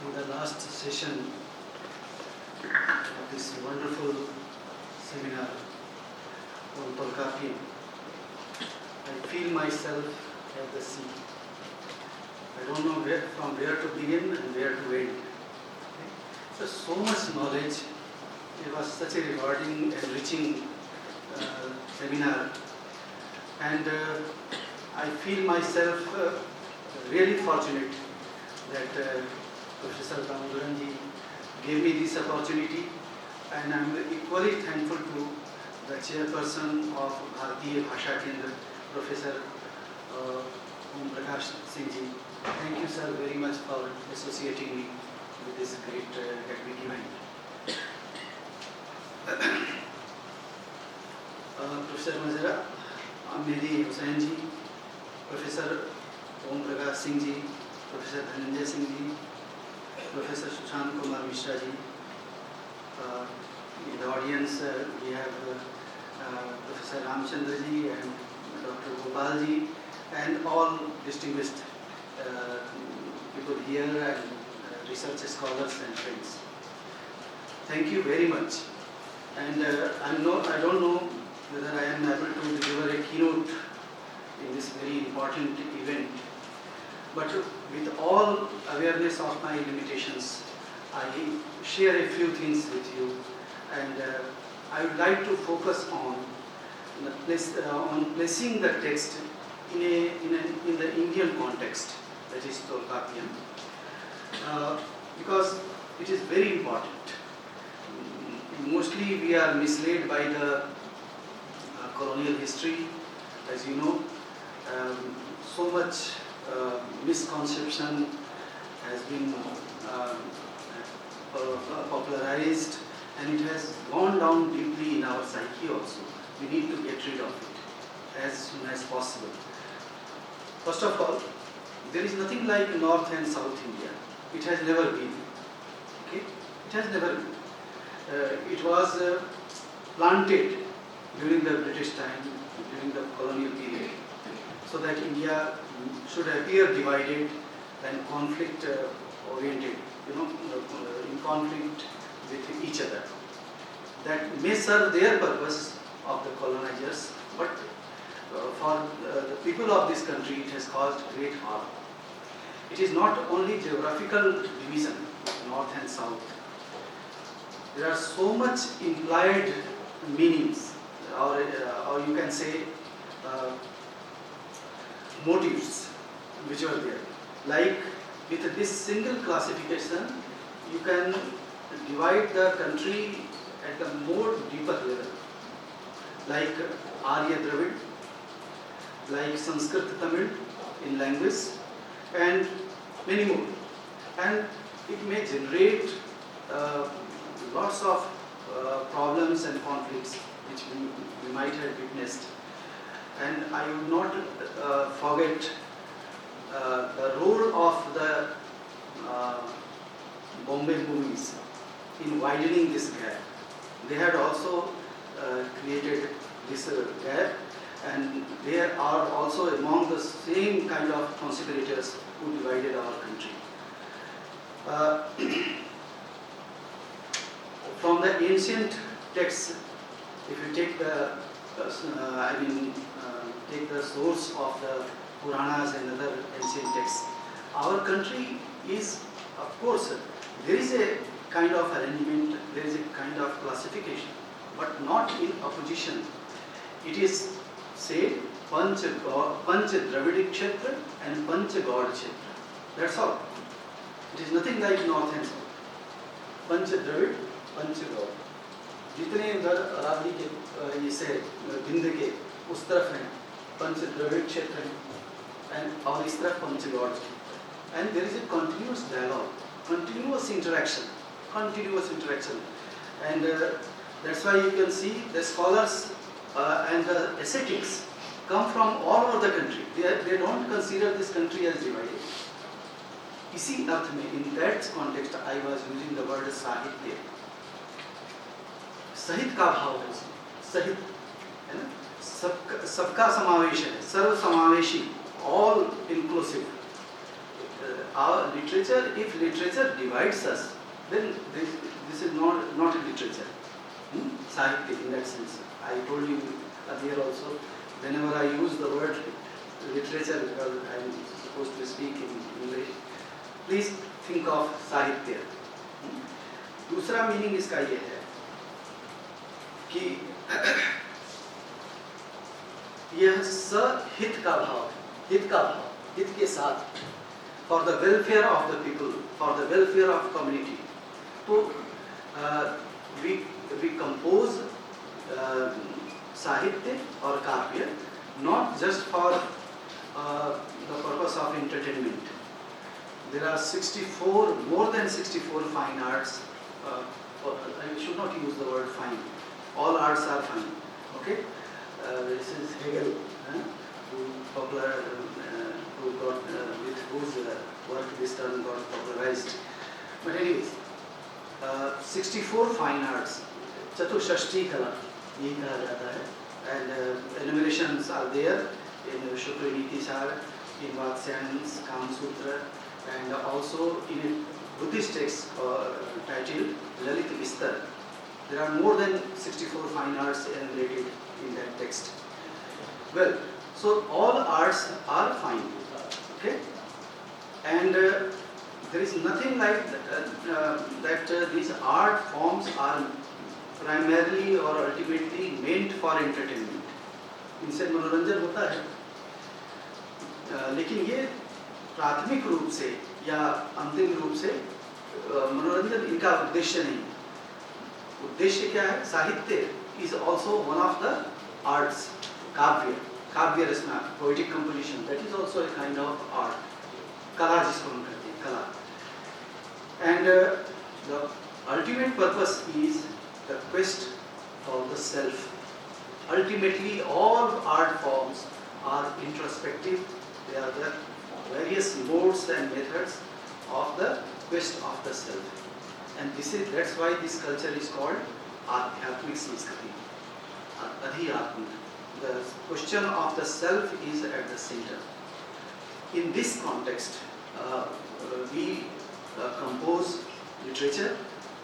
in the last session of this wonderful seminar on TOLKÄPPIYAM, I feel myself at the sea. I don't know from where to begin and where to end. So much knowledge. It was such a rewarding, enriching seminar, and I feel myself really fortunate that Professor Damodaranji gave me this opportunity, and I am equally thankful to the chairperson of Bharatiya Bhasha Kendra, Professor Om Prakash Singh ji. Thank you, sir, very much for associating me with this great academic event. Professor Mazara, Mehdi Hussain ji, Professor Om Prakash Singh ji, Professor Dhananjay Singh ji, Professor RAJNISH Kumar Mishra ji. In the audience we have Professor Ramchandra ji and Dr. Gopal ji, and all distinguished people here and research scholars and friends. Thank you very much. And I don't know whether I am able to deliver a keynote in this very important event, but with all awareness of my limitations, I share a few things with you, and I would like to focus on placing the text in the Indian context, that is TOLKÄPPIYAM, because it is very important. Mostly we are misled by the colonial history, as you know. So much misconception has been popularized, and it has gone down deeply in our psyche also. We need to get rid of it as soon as possible. First of all, there is nothing like North and South India. It has never been. Okay? It has never been. It was planted during the British time, during the colonial period, so that India should appear divided and conflict oriented, in conflict with each other. That may serve their purpose of the colonizers, but for the people of this country it has caused great harm. It is not only geographical division, North and South. There are so much implied meanings, or you can say motives which are there. Like with this single classification, you can divide the country at a more deeper level, like Arya Dravid, like Sanskrit Tamil in language, and many more. And it may generate lots of problems and conflicts which we might have witnessed. And I would not forget the role of the Bombay movies in widening this gap. They had also created this gap, and they are also among the same kind of conspirators who divided our country. From the ancient texts, if you take the take the source of the Puranas and other ancient texts, our country is, of course, there is a kind of arrangement, there is a kind of classification, but not in opposition. It is said Panch Dravidic Kshetra and Panch God Kshetra. That's all. It is nothing like North and South. Panch Dravid, Panch God. जितने उधर अरावली के ये से बिंद के उस तरफ हैं पंच द्रविड़ क्षेत्र हैं, और इस तरफ पंच God, and there is a continuous dialogue, continuous interaction, and that's why you can see the scholars and the ascetics come from all over the country. They don't consider this country as divided. इसी अर्थ में, in that context, I was using the word साहित्य. सहित का भाव है, सहित है ना, सबका समावेश है, सर्व समावेशी, all inclusive. our literature, if literature divides us, then this is not a literature. Sahitya in that sense. I told you earlier also, whenever I use the word literature, because I am supposed to speak in English, please think of साहित्य. दूसरा meaning इसका ये है कि यह सहित का भाव, हित का भाव, हित के साथ, for the welfare of the people, for the welfare of community. तो we compose साहित्य और काव्य not just for the purpose of entertainment. There are 64, more than 64 fine arts. I should not use the word fine. All arts are fine. Okay. This is Hegel, who popular, who got with whose work this term got popularized. But anyways, 64 fine arts. Chatushashti kala, ये कहा जाता है. And enumerations are there in Shukra Niti Sar, in Vatsyayana's Kama Sutra, and also in a Buddhist text titled Lalit Vistar. There are more than 64 fine arts enumerated in that text. Well, so all arts are fine, okay? And there is nothing like that these art forms are primarily or ultimately meant for entertainment. इनसे मनोरंजन होता है, लेकिन ये प्राथमिक रूप से या अंतिम रूप से मनोरंजन इनका उद्देश्य नहीं. उद्देश्य क्या है? साहित्य is also one of the arts. काव्य रचना, poetic composition, that is also a kind of art. कला जिसको हम कहते हैं, कला. And the ultimate purpose is the quest for the self. Ultimately, all art forms are introspective. They are the various modes and methods of the quest of the self. And that's why this culture is called Adhyatmik Sanskriti, Adhyatmik. The question of the self is at the center. In this context, we compose literature.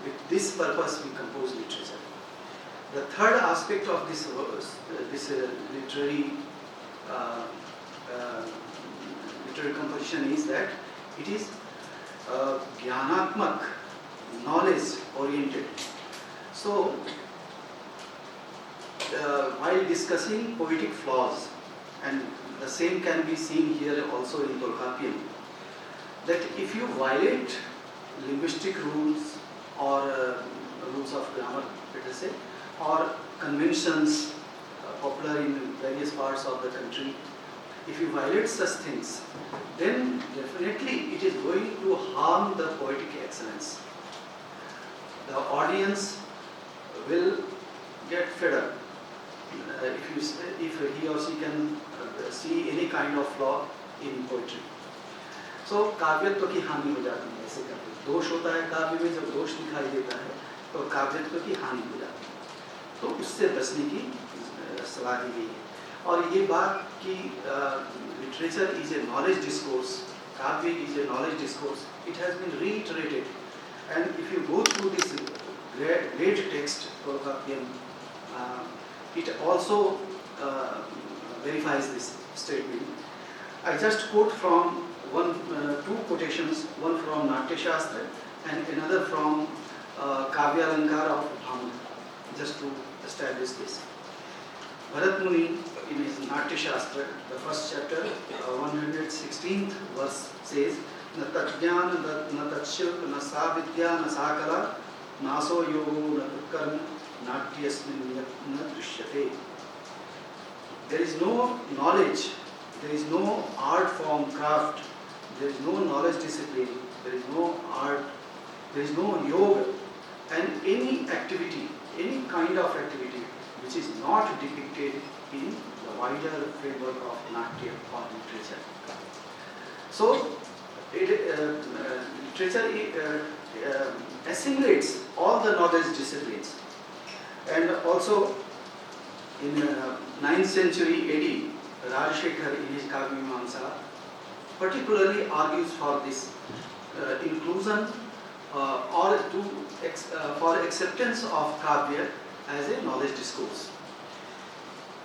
With this purpose, we compose literature. The third aspect of this literary composition is that it is jnanatmak, knowledge oriented. So, while discussing poetic flaws, and the same can be seen here also in TOLKÄPPIYAM, that if you violate linguistic rules or rules of grammar, let us say, or conventions popular in various parts of the country, if you violate such things, then definitely it is going to harm the poetic excellence. The audience will get fed up if he or she can see any kind of flaw in poetry. So काव्यत्व की हानि हो जाती है ऐसे करके. दोष होता है काव्य में, जब दोष दिखाई देता है तो काव्यत्व की हानि हो जाती है. तो उससे बचने की सलाह दी गई है. और ये बात कि literature is a knowledge discourse, काव्य is a knowledge discourse, it has been reiterated. And if you go through this great text, TOLKÄPPIYAM, it also verifies this statement. I just quote from two quotations, one from Natya Shastra and another from Kavya Alankar of Bhaman, just to establish this. Bharat Muni, in his Natya Shastra, the first chapter, 116th verse says, न तज्ञान न तत्शिल्प न सा विद्या न सा कला नासो योगो न कर्म नाट्यस्मिन् न दृश्यते. There is no knowledge, there is no art form, craft, there is no knowledge discipline, there is no art, there is no yoga, and any activity, any kind of activity which is not depicted in the wider framework of Natya or literature. So, literature assimilates all the knowledge disciplines. And also, in 9th century AD, Rajshekhar in his Kavya Mimamsa particularly argues for this inclusion or for acceptance of Kavya as a knowledge discourse.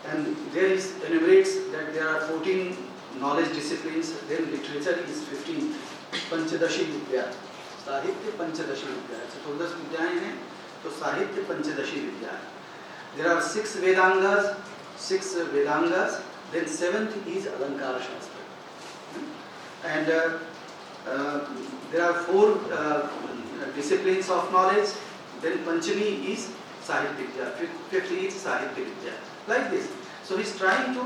And there is enumerates that there are 14 knowledge disciplines, then literature is 15. Panchadashi Vidya, Sahitya Panchadashi Vidya. So 14 Vidyaएं हैं, तो साहित्य पंचदशी विद्या. There are 6 Vedangas, then 7th is Alankara Shastra. And there are 4 disciplines of knowledge, then Panchami is Sahitya Vidya, 5th is Sahitya Vidya. Like this. So he is trying to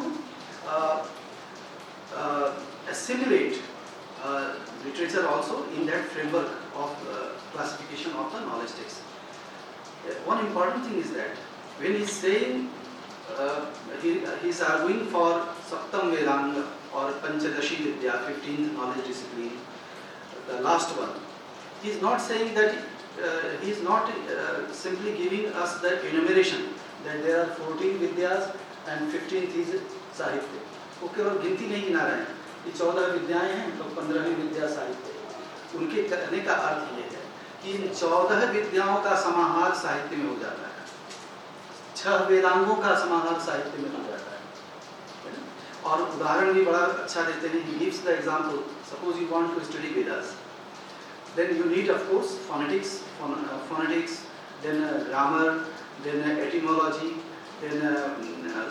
assimilate literature also in that framework of classification of the knowledge text. One important thing is that when he is saying, he is arguing for Saptam Vedanga or Panchadashi Vidya, 15th knowledge discipline, the last one. He is not saying that, he is not simply giving us the enumeration that there are 14 Vidyas and 15th is Sahitya. वो केवल गिनती नहीं गिना रहे हैं कि 14 विद्याएं हैं तो 15वीं विद्या साहित्य है. उनके कहने का अर्थ ये है कि इन 14 विद्याओं का समाहार साहित्य में हो जाता है, 6 वेदांगों का समाहार साहित्य में हो जाता है. और उदाहरण भी बड़ा अच्छा देते हैं. He gives the example. Suppose you want to study Vedas, then you need of course phonetics, then grammar, then etymology, then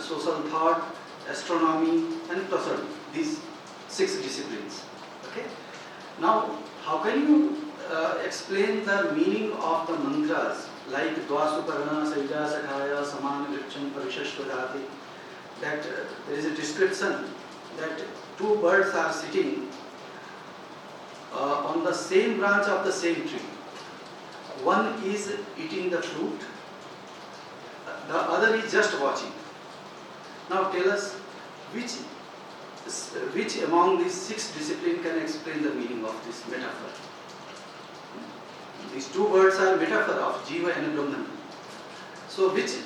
social thought, astronomy and prosody. These 6 disciplines. Okay. Now, how can you explain the meaning of the mantras like Dvasuparna, Saija, Sakhaya, Saman, Vriksham, Parishashvadati? That there is a description that 2 birds are sitting on the same branch of the same tree. One is eating the fruit, the other is just watching. Now tell us which among these 6 disciplines can explain the meaning of this metaphor. These 2 words are metaphor of Jiva and Brahman. So which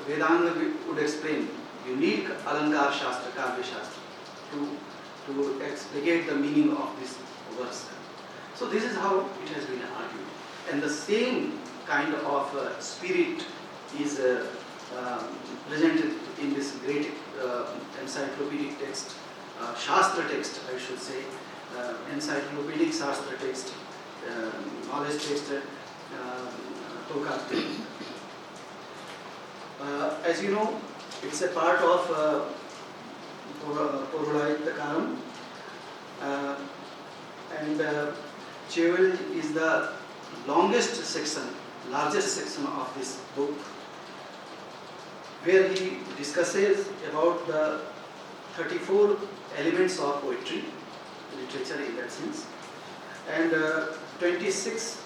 Vedanga would explain? You need Alankar Shastra, Kavya Shastra to explicate the meaning of this verse. So this is how it has been argued. And the same kind of spirit is presented in this great encyclopedic text, Shastra text, I should say, encyclopedic Shastra text, knowledge text, TOLKΑPPIYAM. As you know, it's a part of Purulaitakaram, and Cheval is the longest section, largest section of this book, where he discusses about the 34 elements of poetry, literature in that sense, and 26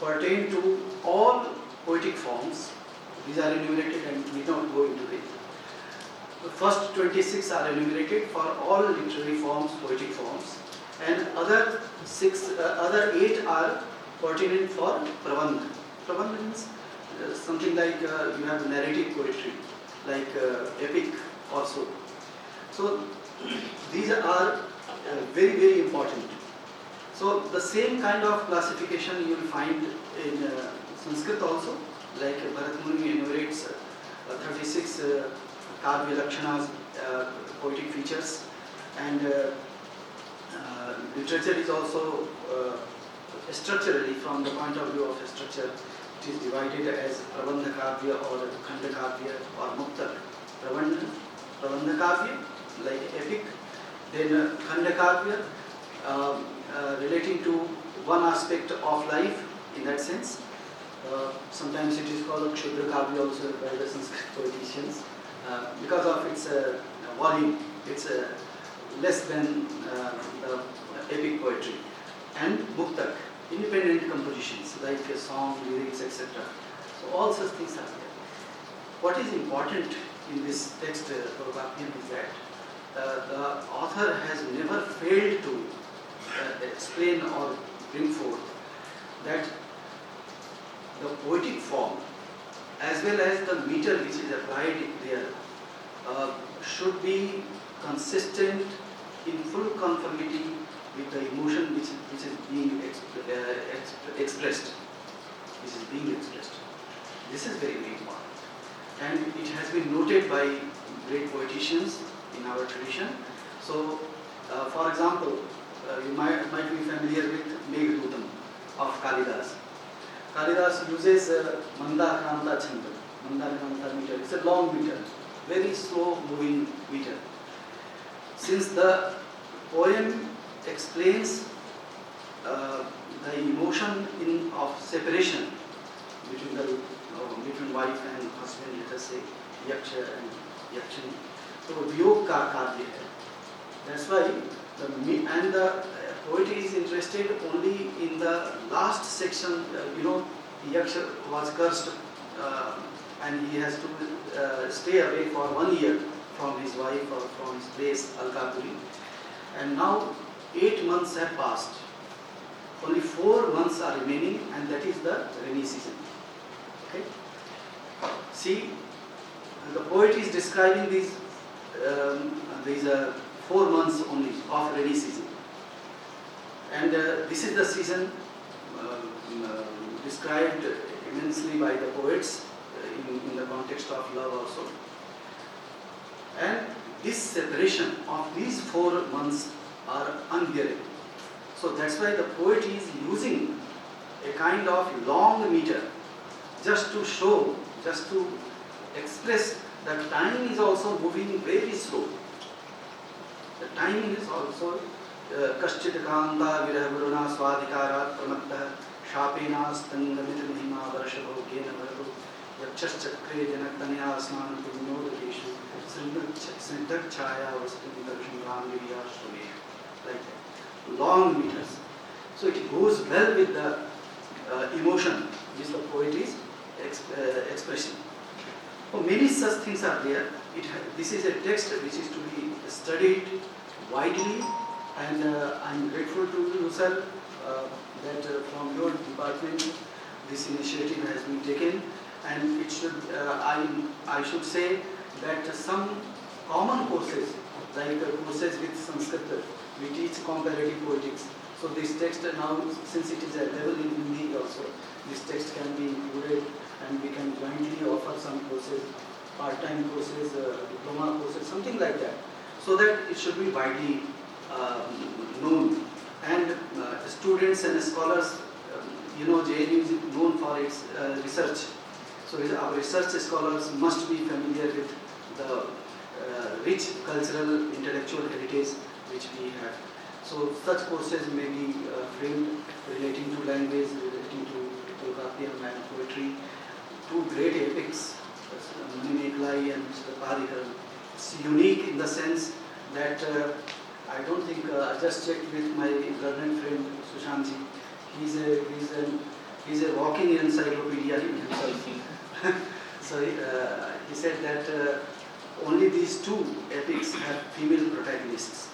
pertain to all poetic forms. These are enumerated and we don't go into it. The first 26 are enumerated for all literary forms, poetic forms, and other 8 are pertinent for Prabandha. Prabandha means something like you have narrative poetry, like epic also. So these are very, very important. So the same kind of classification you will find in Sanskrit also, like Bharat Muni enumerates 36 Kavya Lakshanas, poetic features, and literature is also structurally, from the point of view of structure, it is divided as Prabandha Kavya or Khanda Kavya or Muktak. Prabandha Kavya, like epic, then Khanda Kavya, relating to one aspect of life in that sense. Sometimes it is called Kshudra Kavya also by the Sanskrit poeticians, because of its volume. It's less than the epic poetry. And Muktak, independent compositions like song, lyrics, etc. So all such things are there. What is important in this text, TOLKΑPPIYAM, is that the author has never failed to explain or bring forth that the poetic form as well as the meter which is applied there should be consistent in full conformity with the emotion which is being expressed. This is being expressed. This is very, very important. And it has been noted by great poeticians in our tradition. So, for example, you might be familiar with NEHRU of Kalidas. Kalidas uses Mandakranta Chanda, Mandakranta meter. It's a long meter, very slow moving meter. Since the poem explains the emotion of separation between wife and husband, let us say Yaksha and Yakshini, so Viyog ka karya hai. That's why the poetry is interested only in the last section. Yaksha was cursed and he has to stay away for 1 year from his wife or from his place Alkapuri, and now 8 months have passed. Only 4 months are remaining, and that is the rainy season. Okay. See, the poet is describing these 4 months only of rainy season, and this is the season described immensely by the poets in the context of love also. And this separation of these 4 months are unbearable. So that's why the poet is using a kind of long meter just to show, just to express that time is also moving very slow. The time is also Kaschit Kanta Virabhuruna Swadhikarat Pramatta Shapena Stangamit Mahima Varshavo Gena Varadu Yakshas Chakre Janatanya Asman Nodeshu Sridak Chaya Vastin Darshan Ramgiriya Shune, like that. Long meters. So it goes well with the emotion which the poet is expressing. So many such things are there. This is a text which is to be studied widely, and I am grateful to you, sir, that from your department this initiative has been taken, and it should I should say that some common courses like courses with Sanskrit, we teach comparative poetics. So this text now, since it is available in Hindi also, this text can be included, and we can jointly offer some courses, part-time courses, diploma courses, something like that, so that it should be widely known. And students and scholars, JNU is known for its research. So our research scholars must be familiar with the rich cultural, intellectual heritage which we have. So such courses may be framed relating to language, relating to TOLKΑPPIYAM and poetry, two great epics, Mani Meghলাই and Mr. Parikar. It's unique in the sense that I don't think, I just checked with my learned friend Sushantji. He's a walking encyclopedia himself. So he said that only these two epics have female protagonists.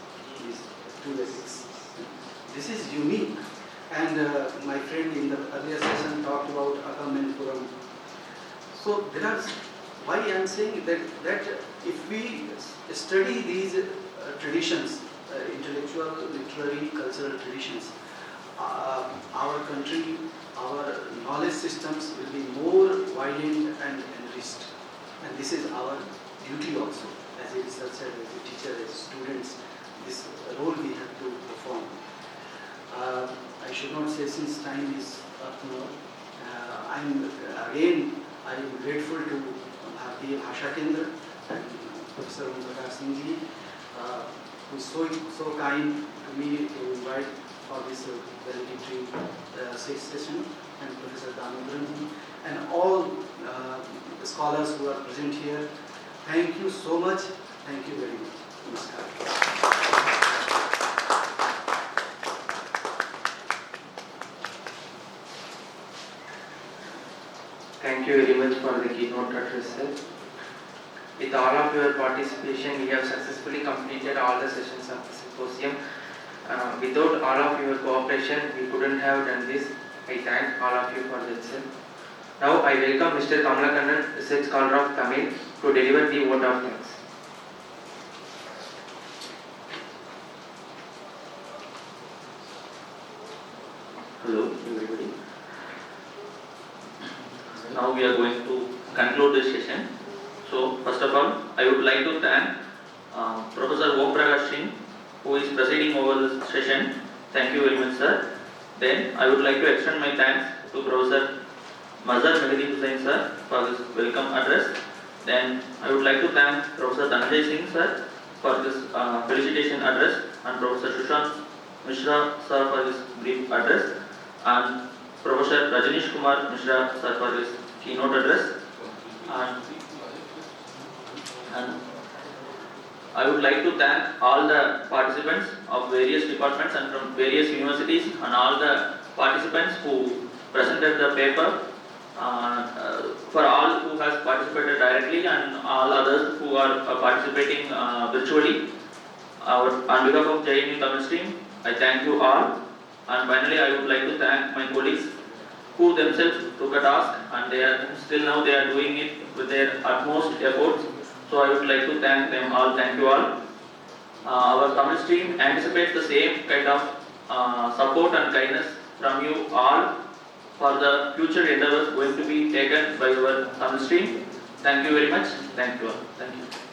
These two epics. This is unique. And my friend in the earlier session talked about Akam and Puram. So there are, why I am saying that if we study these traditions, intellectual, literary, cultural traditions, our country, our knowledge systems will be more widened and enriched. And this is our duty also, as a researcher, as a teacher, as students, this role we have to perform. I should not say, since time is up now, I am grateful to Bharatiya Bhasha Kendra and Professor Singh ji, who is so kind to me to invite for this valedictory session, and Professor Damodharan ji, and all scholars who are present here. Thank you so much. Thank you very much. Namaskar. Thank you very much for the keynote address, sir. With all of your participation, we have successfully completed all the sessions of the symposium. Without all of your cooperation, we couldn't have done this. I thank all of you for that, sir. Now I welcome Mr. Kamalakannan, Research Scholar of Tamil, to deliver the vote of thanks. Hello everybody. Now we are going to conclude this session. So first of all, I would like to thank Professor Om Prakash Singh, who is presiding over this session. Thank you very much, sir. Then I would like to extend my thanks to Professor Mazhar Mehdi Hussain sir for this welcome address. Then I would like to thank Professor Dhananjay Singh sir for this felicitation address, and Professor Sushant Mishra sir for his brief address, and Professor Rajnish Kumar Mishra sir for his keynote address. And I would like to thank all the participants of various departments and from various universities, and all the participants who presented the paper, for all who has participated directly and all others who are participating virtually. On behalf of JNU Tamil Stream, I thank you all. And finally, I would like to thank my colleagues who themselves took a task, and they are still now they are doing it with their utmost efforts. So I would like to thank them all. Thank you all. Our Tamil Stream anticipates the same kind of support and kindness from you all for the future endeavors going to be taken by our Tamil Stream. Thank you very much. Thank you all. Thank you.